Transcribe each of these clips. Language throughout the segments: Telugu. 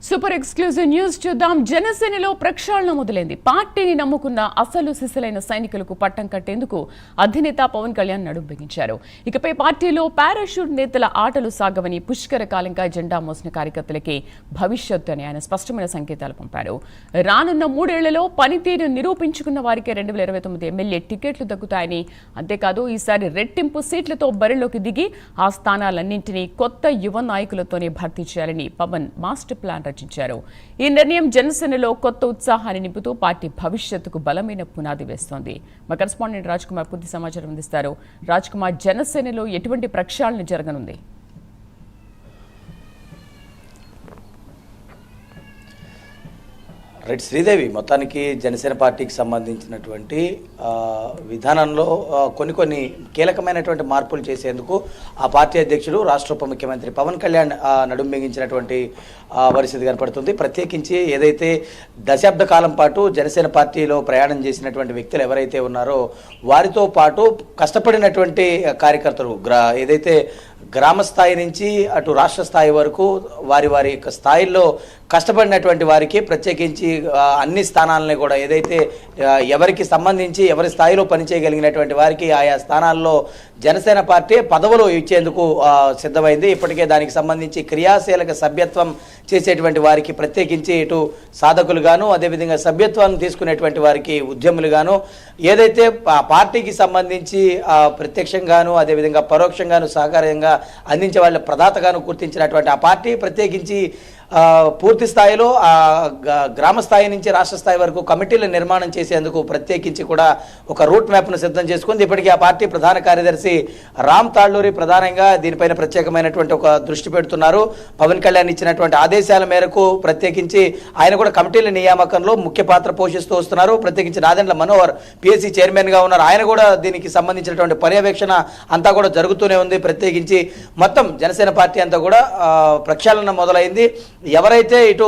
సూపర్ ఎక్స్క్లూజివ్ న్యూస్ చూద్దాం. జనసేనలో ప్రక్షాళన మొదలైంది. పార్టీని నమ్ముకున్న అసలు సిసలైన సైనికులకు పట్టం కట్టేందుకు అధినేత పవన్ కళ్యాణ్ నడుం బిగించారు. ఇకపై పార్టీలో పారాషూట్ నేతల ఆటలు సాగవని పుష్కర కాలంగా జెండా మోసిన కార్యకర్తలకి భవిష్యత్తు అని ఆయన స్పష్టమైన సంకేతాలు పంపారు. రానున్న 3 ఏళ్లలో పనితీరు నిరూపించుకున్న వారికే 2029 ఎమ్మెల్యే టికెట్లు దక్కుతాయని, అంతేకాదు ఈసారి రెట్టింపు సీట్లతో బరిలోకి దిగి ఆ స్థానాలన్నింటినీ కొత్త యువ నాయకులతోనే భర్తీ చేయాలని పవన్ మాస్టర్ ప్లాన్ రచించారు. ఈ నిర్ణయం జనసేనలో కొత్త ఉత్సాహాన్ని నింపుతూ పార్టీ భవిష్యత్తుకు బలమైన పునాది వేస్తోంది. మా కరెస్పాండెంట్ రాజ్ కుమార్ పూర్తి సమాచారం అందిస్తారు. రాజ్ కుమార్, జనసేనలో ఎటువంటి ప్రక్షాళన జరగనుంది? రైట్ శ్రీదేవి, మొత్తానికి జనసేన పార్టీకి సంబంధించినటువంటి విధానంలో కొన్ని కీలకమైనటువంటి మార్పులు చేసేందుకు ఆ పార్టీ అధ్యక్షుడు రాష్ట్ర ఉప ముఖ్యమంత్రి పవన్ కళ్యాణ్ నడుం బిగించినటువంటి పరిస్థితి కనపడుతుంది. ప్రత్యేకించి ఏదైతే దశాబ్ద కాలం పాటు జనసేన పార్టీలో ప్రయాణం చేసినటువంటి వ్యక్తులు ఎవరైతే ఉన్నారో వారితో పాటు కష్టపడినటువంటి కార్యకర్తలు ఏదైతే గ్రామ స్థాయి నుంచి అటు రాష్ట్ర స్థాయి వరకు వారి యొక్క స్థాయిల్లో కష్టపడినటువంటి వారికి ప్రత్యేకించి అన్ని స్థానాలని కూడా ఏదైతే ఎవరికి సంబంధించి ఎవరి స్థాయిలో పనిచేయగలిగినటువంటి వారికి ఆయా స్థానాల్లో జనసేన పార్టీ పదవులు ఇచ్చేందుకు సిద్ధమైంది. ఇప్పటికే దానికి సంబంధించి క్రియాశీలక సభ్యత్వం చేసేటువంటి వారికి ప్రత్యేకించి ఇటు సాధకులుగాను, అదేవిధంగా సభ్యత్వాన్ని తీసుకునేటువంటి వారికి ఉద్యములుగాను, ఏదైతే పార్టీకి సంబంధించి ప్రత్యక్షంగాను అదేవిధంగా పరోక్షంగాను సహకారంగా అందించే వాళ్ళ ప్రదాతగాను గుర్తించినటువంటి ఆ పార్టీ ప్రత్యేకించి పూర్తి స్థాయిలో గ్రామ స్థాయి నుంచి రాష్ట్ర స్థాయి వరకు కమిటీల నిర్మాణం చేసేందుకు ప్రత్యేకించి కూడా ఒక రూట్ మ్యాప్ను సిద్ధం చేసుకుంది. ఇప్పటికీ ఆ పార్టీ ప్రధాన కార్యదర్శి రామ్ తాళ్ళూరి ప్రధానంగా దీనిపైన ప్రత్యేకమైనటువంటి ఒక దృష్టి పెడుతున్నారు. పవన్ కళ్యాణ్ ఇచ్చినటువంటి ఆదేశాల మేరకు ప్రత్యేకించి ఆయన కూడా కమిటీల నియామకంలో ముఖ్య పాత్ర పోషిస్తూ వస్తున్నారు. ప్రత్యేకించి నాదెండ్ల మనోహర్ పిఎస్సి చైర్మన్గా ఉన్నారు. ఆయన కూడా దీనికి సంబంధించినటువంటి పర్యవేక్షణ అంతా కూడా జరుగుతూనే ఉంది. ప్రత్యేకించి మొత్తం జనసేన పార్టీ అంతా కూడా ప్రక్షాళన మొదలైంది. ఎవరైతే ఇటు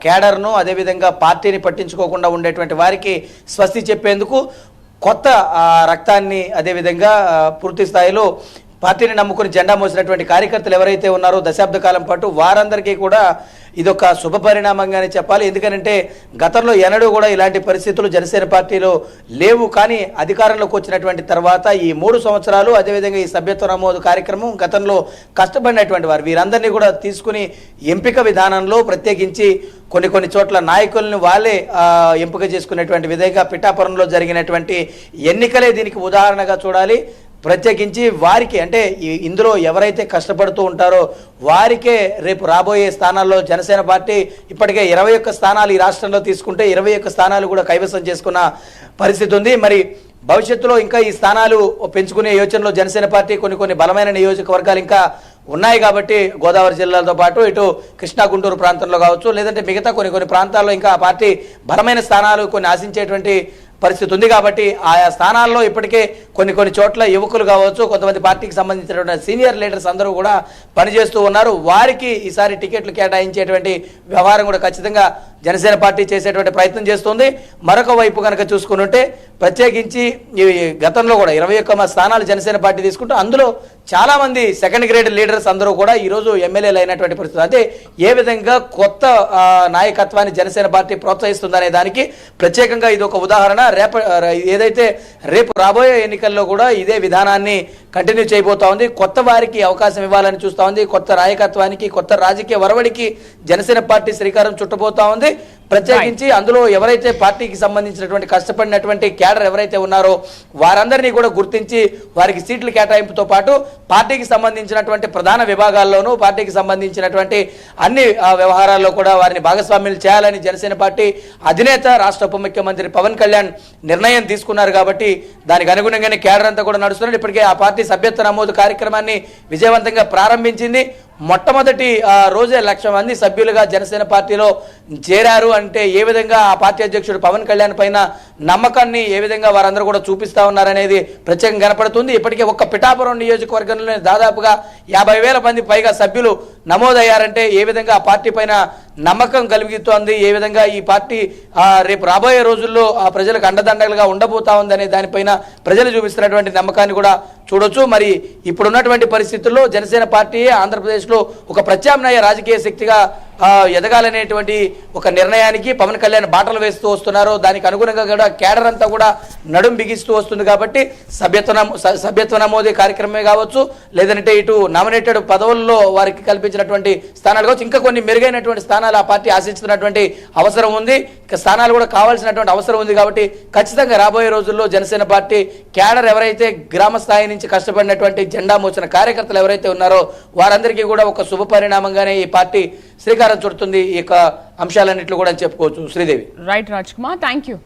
కేడర్ను అదేవిధంగా పార్టీని పట్టించుకోకుండా ఉండేటువంటి వారికి స్వస్తి చెప్పేందుకు కొత్త రక్తాన్ని అదేవిధంగా పూర్తి స్థాయిలో పార్టీని నమ్ముకుని జెండా మోసినటువంటి కార్యకర్తలు ఎవరైతే ఉన్నారో దశాబ్ద కాలం పాటు వారందరికీ కూడా ఇదొక శుభ పరిణామంగానే చెప్పాలి. ఎందుకంటే గతంలో ఎన్నడూ కూడా ఇలాంటి పరిస్థితులు జనసేన పార్టీలో లేవు. కానీ అధికారంలోకి వచ్చినటువంటి తర్వాత ఈ 3 సంవత్సరాలు అదేవిధంగా ఈ సభ్యత్వ నమోదు కార్యక్రమం గతంలో కష్టపడినటువంటి వారు వీరందరినీ కూడా తీసుకుని ఎంపిక విధానంలో ప్రత్యేకించి కొన్ని చోట్ల నాయకులను వాళ్ళే ఎంపిక చేసుకునేటువంటి విధంగా పిఠాపురంలో జరిగినటువంటి ఎన్నికలే దీనికి ఉదాహరణగా చూడాలి. ప్రత్యేకించి వారికి అంటే ఇందులో ఎవరైతే కష్టపడుతూ ఉంటారో వారికే రేపు రాబోయే స్థానాల్లో జనసేన పార్టీ ఇప్పటికే 21 స్థానాలు ఈ రాష్ట్రంలో తీసుకుంటే 21 స్థానాలు కూడా కైవసం చేసుకున్న పరిస్థితి ఉంది. మరి భవిష్యత్తులో ఇంకా ఈ స్థానాలు పెంచుకునే యోచనలో జనసేన పార్టీ కొన్ని బలమైన నియోజకవర్గాలు ఇంకా ఉన్నాయి. కాబట్టి గోదావరి జిల్లాలతో పాటు ఇటు కృష్ణా గుంటూరు ప్రాంతంలో కావచ్చు, లేదంటే మిగతా కొన్ని ప్రాంతాల్లో ఇంకా ఆ పార్టీ బలమైన స్థానాలు కొన్ని ఆశించేటువంటి పరిస్థితి ఉంది. కాబట్టి ఆయా స్థానాల్లో ఇప్పటికే కొన్ని చోట్ల యువకులు కావచ్చు, కొంతమంది పార్టీకి సంబంధించినటువంటి సీనియర్ లీడర్స్ అందరూ కూడా పనిచేస్తూ ఉన్నారు. వారికి ఈసారి టికెట్లు కేటాయించేటువంటి వ్యవహారం కూడా ఖచ్చితంగా జనసేన పార్టీ చేసేటువంటి ప్రయత్నం చేస్తుంది. మరొక వైపు కనుక చూసుకుంటే ప్రత్యేకించి ఈ గతంలో కూడా 21 స్థానాలు జనసేన పార్టీ తీసుకుంటూ అందులో చాలామంది సెకండ్ గ్రేడ్ లీడర్స్ అందరూ కూడా ఈరోజు ఎమ్మెల్యేలు అయినటువంటి పరిస్థితి. అంటే ఏ విధంగా కొత్త నాయకత్వాన్ని జనసేన పార్టీ ప్రోత్సహిస్తుందనే దానికి ప్రత్యేకంగా ఇది ఒక ఉదాహరణ. రేపు రాబోయే ఎన్నికల్లో కూడా ఇదే విధానాన్ని కంటిన్యూ చేయబోతా ఉంది. కొత్త వారికి అవకాశం ఇవ్వాలని చూస్తూ ఉంది. కొత్త నాయకత్వానికి, కొత్త రాజకీయ వరవడికి జనసేన పార్టీ శ్రీకారం చుట్టబోతా ఉంది. ప్రత్యేకించి అందులో ఎవరైతే పార్టీకి సంబంధించినటువంటి కష్టపడినటువంటి క్యాడర్ ఎవరైతే ఉన్నారో వారందరినీ కూడా గుర్తించి వారికి సీట్ల కేటాయింపుతో పాటు పార్టీకి సంబంధించినటువంటి ప్రధాన విభాగాల్లోనూ పార్టీకి సంబంధించినటువంటి అన్ని వ్యవహారాల్లో కూడా వారిని భాగస్వామ్యులు చేయాలని జనసేన పార్టీ అధినేత రాష్ట్ర ఉప ముఖ్యమంత్రి పవన్ కళ్యాణ్ నిర్ణయం తీసుకున్నారు. కాబట్టి దానికి అనుగుణంగానే క్యాడర్ అంతా కూడా నడుస్తున్నారు. ఇప్పటికే ఆ పార్టీ సభ్యత్వ నమోదు కార్యక్రమాన్ని విజయవంతంగా ప్రారంభించింది. మొట్టమొదటి రోజే 1,00,000 మంది సభ్యులుగా జనసేన పార్టీలో చేరారు. అంటే ఏ విధంగా ఆ పార్టీ అధ్యక్షుడు పవన్ కళ్యాణ్ పైన నమ్మకాన్ని ఏ విధంగా వారందరూ కూడా చూపిస్తా ఉన్నారనేది ప్రత్యేకంగా కనపడుతుంది. ఇప్పటికే ఒక్క పిఠాపురం నియోజకవర్గంలోనే దాదాపుగా 50,000 మంది పైగా సభ్యులు నమోదయ్యారంటే ఏ విధంగా ఆ పార్టీ పైన నమ్మకం కలుగుతోంది, ఏ విధంగా ఈ పార్టీ రేపు రాబోయే రోజుల్లో ఆ ప్రజలకు అండదండలుగా ఉండబోతా ఉందనే దానిపైన ప్రజలు చూపిస్తున్నటువంటి నమ్మకాన్ని కూడా చూడొచ్చు. మరి ఇప్పుడున్నటువంటి పరిస్థితుల్లో జనసేన పార్టీ ఆంధ్రప్రదేశ్లో ఒక ప్రత్యామ్నాయ రాజకీయ శక్తిగా ఎదగాలనేటువంటి ఒక నిర్ణయానికి పవన్ కళ్యాణ్ బాటలు వేస్తూ వస్తున్నారో దానికి అనుగుణంగా కూడా కేడర్ అంతా కూడా నడుం బిగిస్తూ వస్తుంది. కాబట్టి సభ్యత్వ నమోదే కార్యక్రమమే కావచ్చు, లేదంటే ఇటు నామినేటెడ్ పదవుల్లో వారికి కల్పించినటువంటి స్థానాలు కావచ్చు, ఇంకా కొన్ని మెరుగైనటువంటి స్థానాలు ఆ పార్టీ ఆశిస్తున్నటువంటి అవసరం ఉంది. ఇంకా స్థానాలు కూడా కావాల్సినటువంటి అవసరం ఉంది. కాబట్టి ఖచ్చితంగా రాబోయే రోజుల్లో జనసేన పార్టీ కేడర్ ఎవరైతే గ్రామ స్థాయి నుంచి కష్టపడినటువంటి జెండా మోసిన కార్యకర్తలు ఎవరైతే ఉన్నారో వారందరికీ కూడా ఒక శుభ పరిణామంగానే ఈ పార్టీ శ్రీకారం చుడుతుంది. ఈ యొక్క అంశాలన్నింటిలో కూడా చెప్పుకోవచ్చు. Sridevi. Right Raj Kumar, thank you.